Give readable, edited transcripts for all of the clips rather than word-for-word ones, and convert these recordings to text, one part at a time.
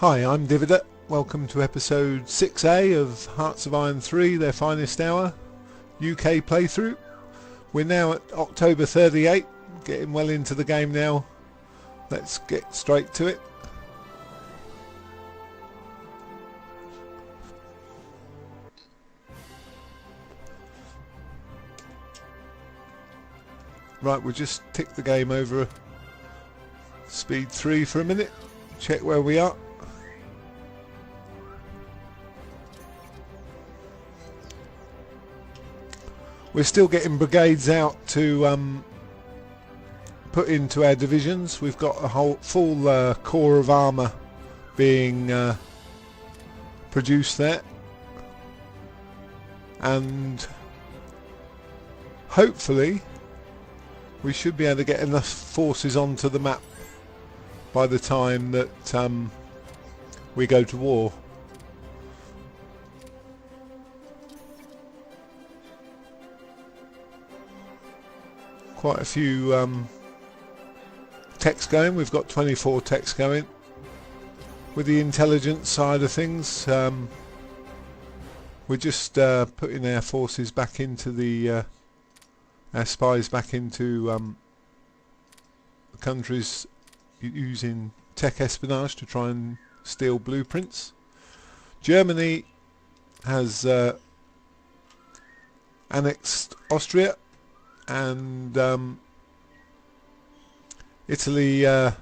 Hi, I'm Divider. Welcome to episode 6A of Hearts of Iron 3, their finest hour, UK playthrough. We're now at October 38, getting well into the game now. Let's get straight to it. Right, we'll just tick the game over speed 3 for a minute, check where we are. We're still getting brigades out to put into our divisions. We've got a whole full core of armour being produced there, and hopefully we should be able to get enough forces onto the map by the time that we go to war. Quite a few techs going. We've got 24 techs going. With the intelligence side of things, we're just putting our forces back into the our spies back into the countries using tech espionage to try and steal blueprints. Germany has annexed Austria, and Italy I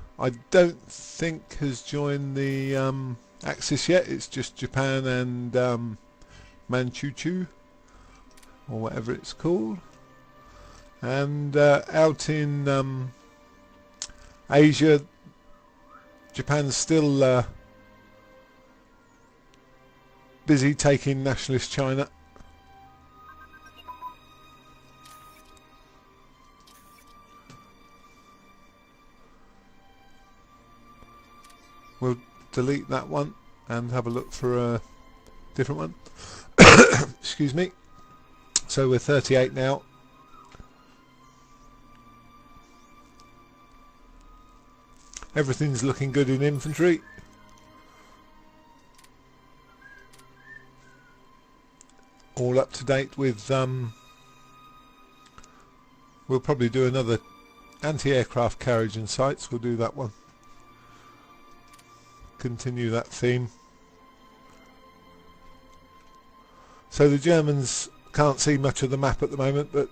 don't think has joined the Axis yet. It's just Japan and Manchukuo, or whatever it's called. And out in Asia, Japan's still busy taking nationalist China. We'll delete that one and have a look for a different one. Excuse me. So we're 38 now. Everything's looking good in infantry. All up to date with we'll probably do another anti-aircraft carriage and sights. We'll do that one. Continue that theme. So the Germans can't see much of the map at the moment, but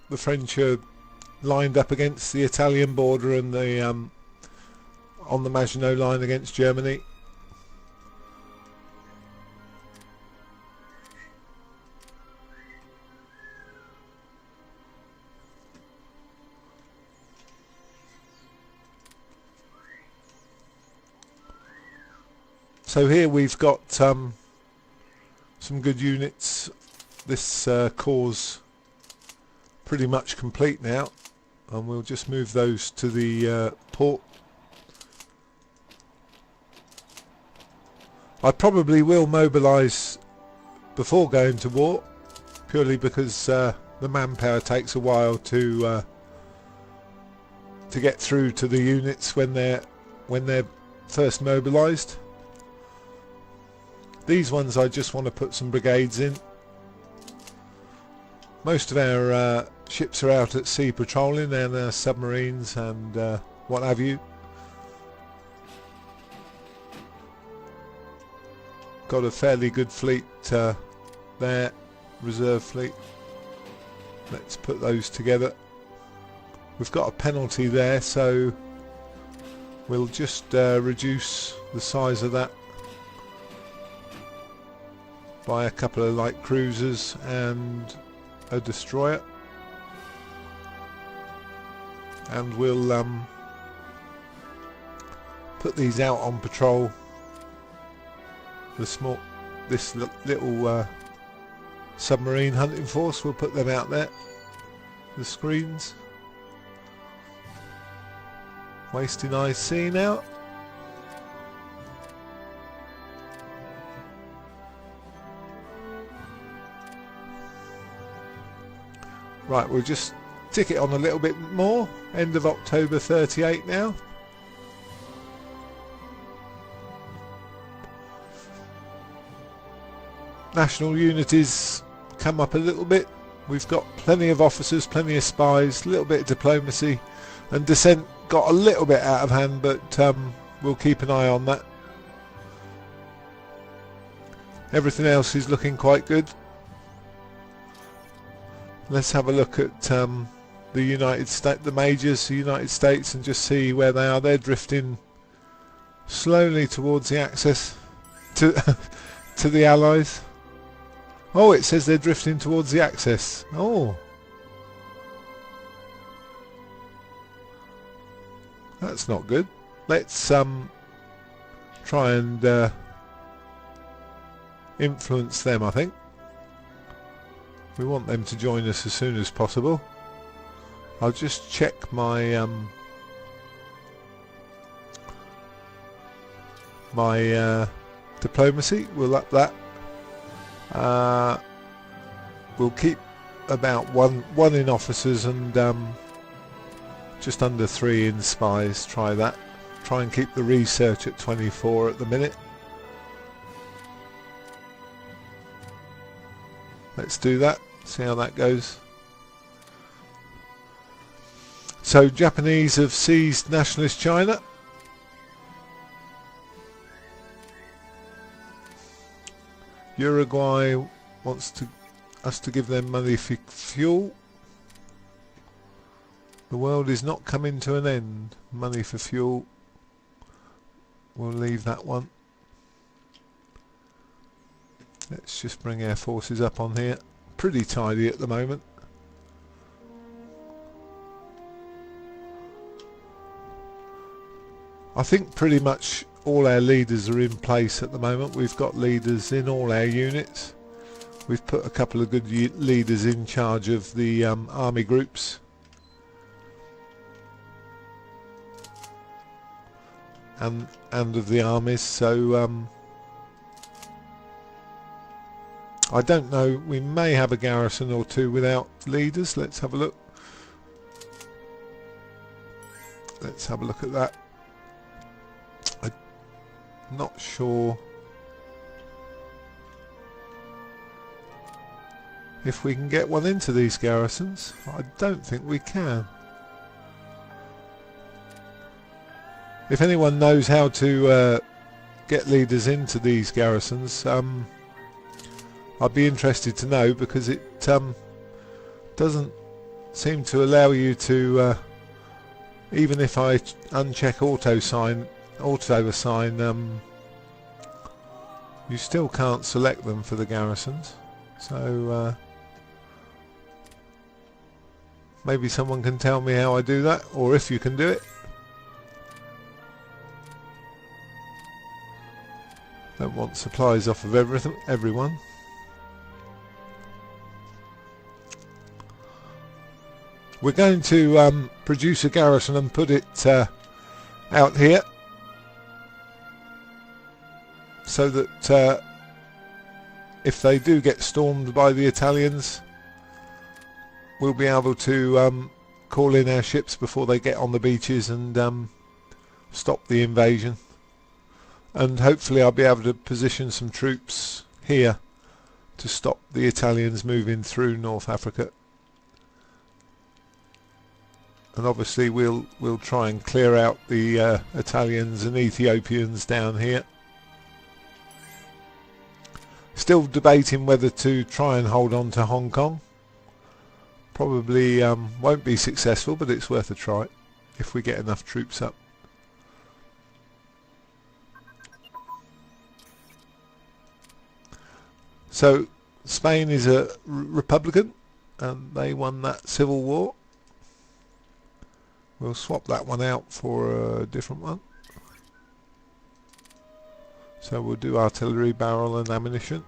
the French are lined up against the Italian border and the on the Maginot line against Germany. So here we've got some good units. This core's pretty much complete now, and we'll just move those to the port. I probably will mobilise before going to war, purely because the manpower takes a while to get through to the units when they're first mobilised. These ones I just want to put some brigades in. Most of our ships are out at sea patrolling, and submarines and what have you. Got a fairly good fleet there, reserve fleet. Let's put those together. We've got a penalty there, so we'll just reduce the size of that by a couple of light cruisers and a destroyer, and we'll put these out on patrol. This little submarine hunting force, we'll put them out there. The screens. Wasting IC now. Right, we'll just tick it on a little bit more. End of October 38 now. national unity's come up a little bit. We've got plenty of officers, plenty of spies, a little bit of diplomacy, and dissent got a little bit out of hand, but we'll keep an eye on that. Everything else is looking quite good. Let's have a look at the United States, the majors, the United States, and just see where they are. They're drifting slowly towards the axis to to the Allies. Oh, it says they're drifting towards the axis. Oh, that's not good. Let's try and influence them. I think we want them to join us as soon as possible. I'll just check my diplomacy. We'll up that. We'll keep about one in officers and just under 3 in spies. Try that. Try and keep the research at 24 at the minute. Let's do that. See how that goes. So Japanese have seized nationalist China. Uruguay wants us to give them money for fuel. The world is not coming to an end. Money for fuel. We'll leave that one. Let's just bring our forces up on here. Pretty tidy at the moment. I think pretty much all our leaders are in place at the moment. We've got leaders in all our units. We've put a couple of good leaders in charge of the army groups. And of the armies, so I don't know, we may have a garrison or two without leaders. Let's have a look. Let's have a look at that. I'm not sure if we can get one into these garrisons. I don't think we can. If anyone knows how to get leaders into these garrisons, I'd be interested to know, because it doesn't seem to allow you to, even if I uncheck auto assign, you still can't select them for the garrisons. So maybe someone can tell me how I do that, or if you can do it. Don't want supplies off of everyone. We're going to produce a garrison and put it out here, so that if they do get stormed by the Italians, we'll be able to call in our ships before they get on the beaches and stop the invasion. And hopefully I'll be able to position some troops here to stop the Italians moving through North Africa. And obviously we'll try and clear out the Italians and Ethiopians down here. Still debating whether to try and hold on to Hong Kong. Probably won't be successful, but it's worth a try if we get enough troops up. So Spain is a Republican and they won that civil war. We'll swap that one out for a different one. So we'll do artillery, barrel and ammunition.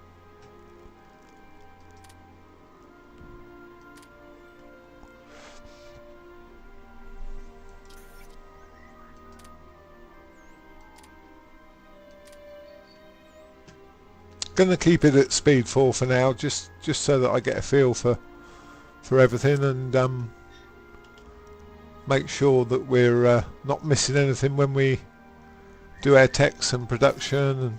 Going to keep it at speed 4 for now, just so that I get a feel for everything, and make sure that we're not missing anything when we do our techs and production. And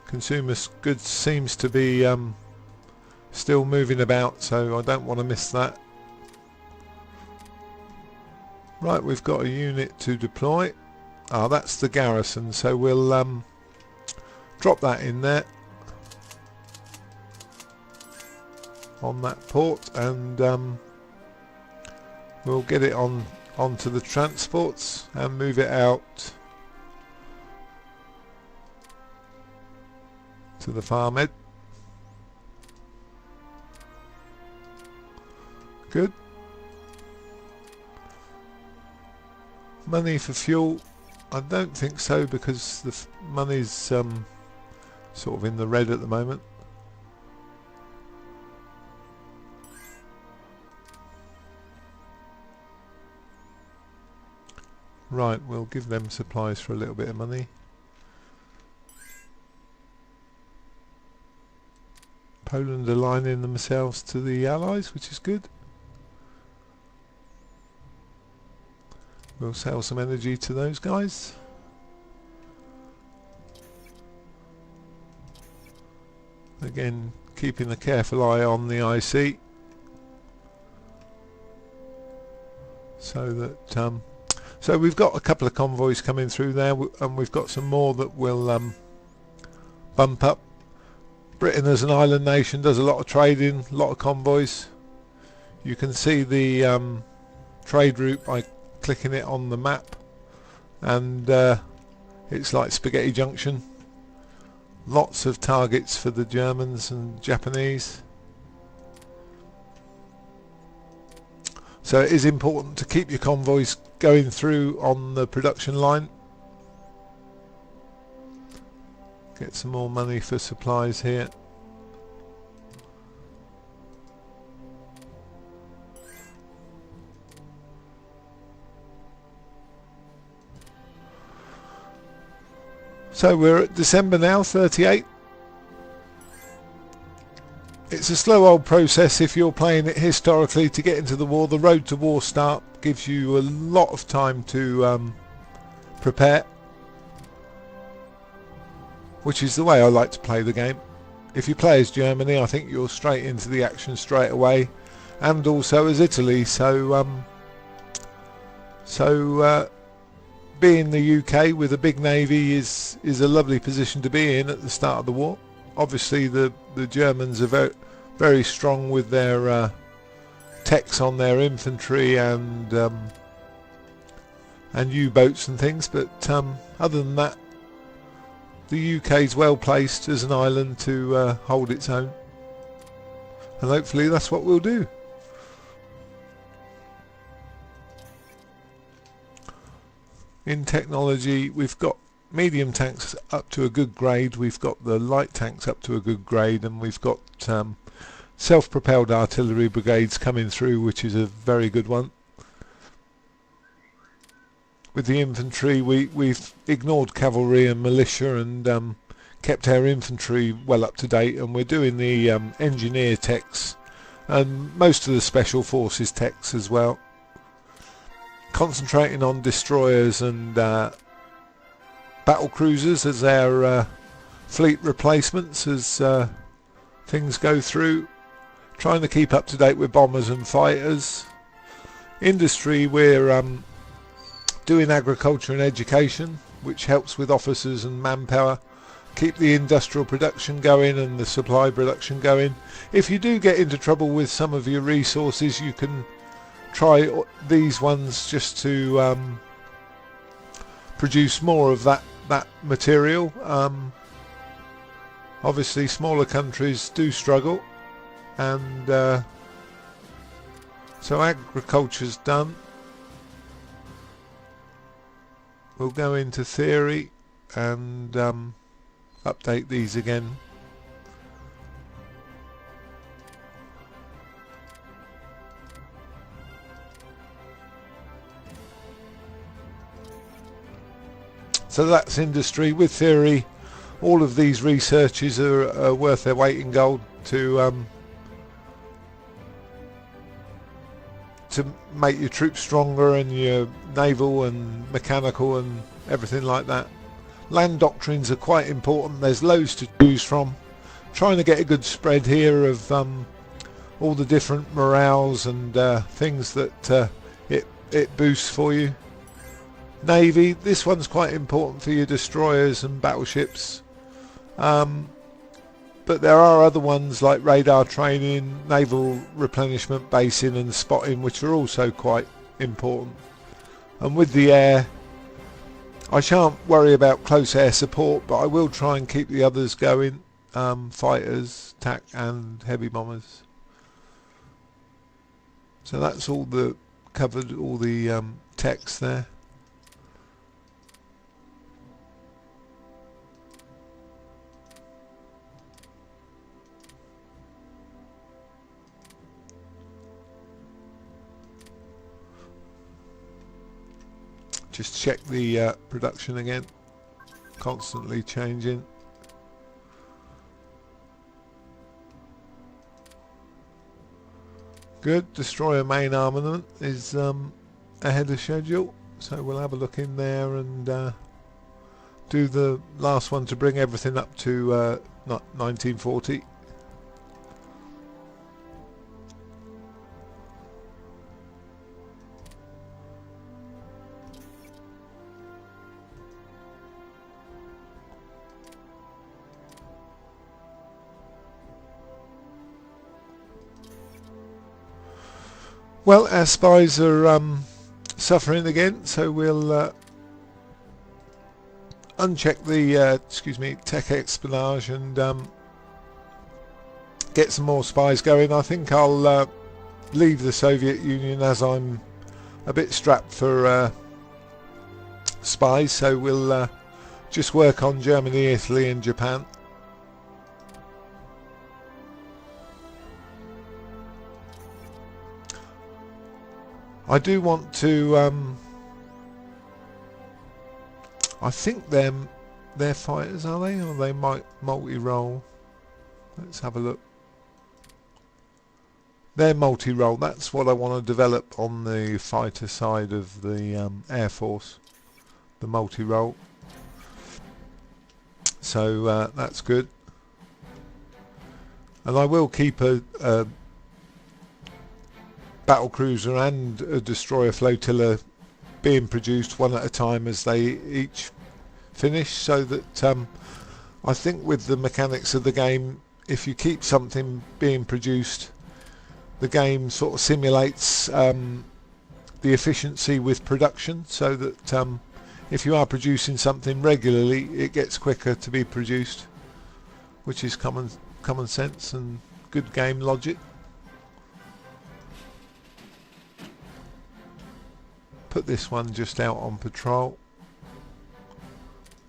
Consumer goods seems to be still moving about, so I don't want to miss that. Right, we've got a unit to deploy. Ah, that's the garrison, so we'll drop that in there on that port, and we'll get it onto the transports and move it out to the farmhead. Good. Money for fuel, I don't think so, because the money's sort of in the red at the moment. Right, we'll give them supplies for a little bit of money. Poland aligning themselves to the Allies, which is good. We'll sell some energy to those guys. Again, keeping a careful eye on the IC, so that so we've got a couple of convoys coming through there, and we've got some more that will bump up. Britain as an island nation does a lot of trading, a lot of convoys. You can see the trade route by clicking it on the map, and it's like Spaghetti Junction. Lots of targets for the Germans and Japanese. So it is important to keep your convoys going through on the production line. Get some more money for supplies here. So we're at December now, 38. It's a slow old process if you're playing it historically to get into the war. The road to war start gives you a lot of time to prepare, which is the way I like to play the game. If you play as Germany, I think you're straight into the action straight away, and also as Italy. So being the UK with a big navy is a lovely position to be in at the start of the war. Obviously the Germans are very, very strong with their techs on their infantry and U-boats and things, but other than that, the UK is well placed as an island to hold its own, and hopefully that's what we'll do. In technology, we've got medium tanks up to a good grade, we've got the light tanks up to a good grade, and we've got self-propelled artillery brigades coming through, which is a very good one. With the infantry, we've ignored cavalry and militia and kept our infantry well up to date, and we're doing the engineer techs and most of the special forces techs as well. Concentrating on destroyers and battle cruisers as our fleet replacements as things go through. Trying to keep up to date with bombers and fighters. Industry, we're doing agriculture and education, which helps with officers and manpower. Keep the industrial production going and the supply production going. If you do get into trouble with some of your resources, you can try these ones just to produce more of that material. Obviously smaller countries do struggle, and so agriculture's done. We'll go into theory and update these again. So that's industry. With theory, all of these researches are worth their weight in gold to make your troops stronger and your naval and mechanical and everything like that. land doctrines are quite important. There's loads to choose from. Trying to get a good spread here of all the different morales and things that it boosts for you. Navy, this one's quite important for your destroyers and battleships. But there are other ones like radar training, naval replenishment, basing and spotting, which are also quite important. And with the air, I shan't worry about close air support, but I will try and keep the others going, fighters, TAC and heavy bombers. So that's all covered all the text there. Just check the production again, constantly changing. Good, destroyer main armament is ahead of schedule, so we'll have a look in there and do the last one to bring everything up to 1940. Well, our spies are suffering again, so we'll uncheck the tech espionage and get some more spies going. I think I'll leave the Soviet Union as I'm a bit strapped for spies, so we'll just work on Germany, Italy and Japan. I do want to I think they're fighters, are they? Or they might multi-role. Let's have a look. They're multi-role. That's what I want to develop on the fighter side of the Air Force. The multi-role. So that's good. And I will keep a battle cruiser and a destroyer flotilla being produced one at a time as they each finish, so that I think with the mechanics of the game, if you keep something being produced, the game sort of simulates the efficiency with production, so that if you are producing something regularly, it gets quicker to be produced, which is common sense and good game logic. Put this one just out on patrol.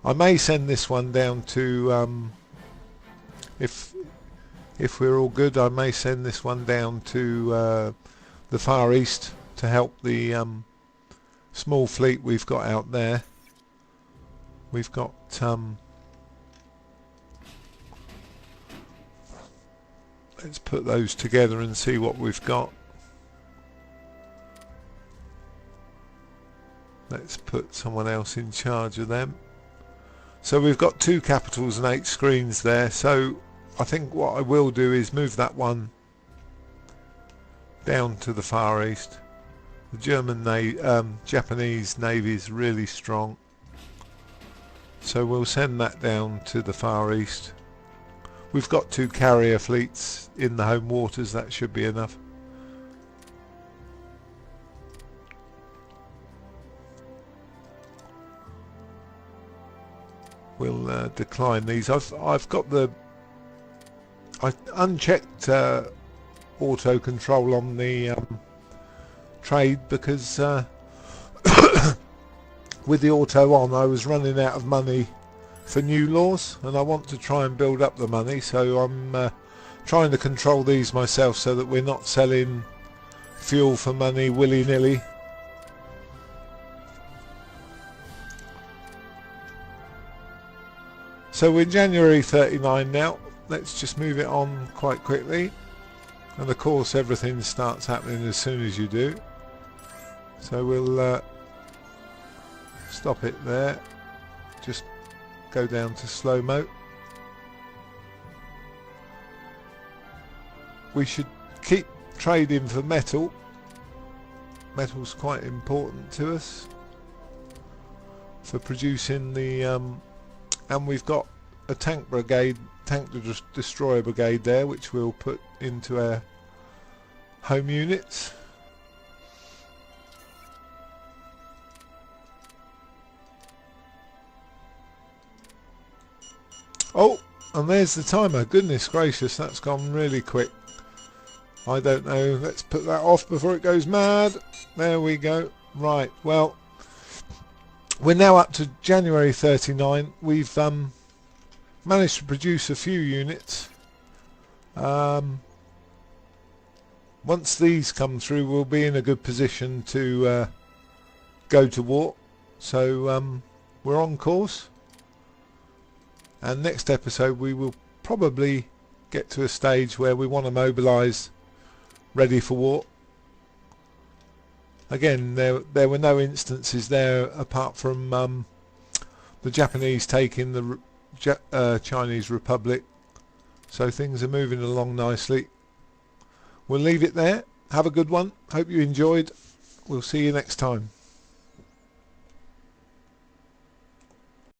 I may send this one down to if we're all good, I may send this one down to the Far East to help the small fleet we've got out there. We've got let's put those together and see what we've got. Let's put someone else in charge of them. So we've got 2 capitals and 8 screens there, so I think what I will do is move that one down to the Far East. The Japanese Navy is really strong, so we'll send that down to the Far East. We've got 2 carrier fleets in the home waters, that should be enough. We'll decline these. I've got I unchecked auto control on the trade because with the auto on I was running out of money for new laws, and I want to try and build up the money, so I'm trying to control these myself so that we're not selling fuel for money willy-nilly. So we're in January 39 now. Let's just move it on quite quickly, and of course everything starts happening as soon as you do, so we'll stop it there. Just go down to slow-mo. We should keep trading for metal. Metal's quite important to us for producing the and we've got a tank destroyer brigade there, which we'll put into our home units. Oh, and there's the timer. Goodness gracious, that's gone really quick. I don't know, let's put that off before it goes mad. There we go. Right, well, we're now up to January 39. We've managed to produce a few units. Once these come through, we'll be in a good position to go to war. So we're on course. And next episode we will probably get to a stage where we want to mobilise ready for war. Again, there were no instances there apart from the Japanese taking the Chinese Republic. So things are moving along nicely. We'll leave it there. Have a good one. Hope you enjoyed. We'll see you next time.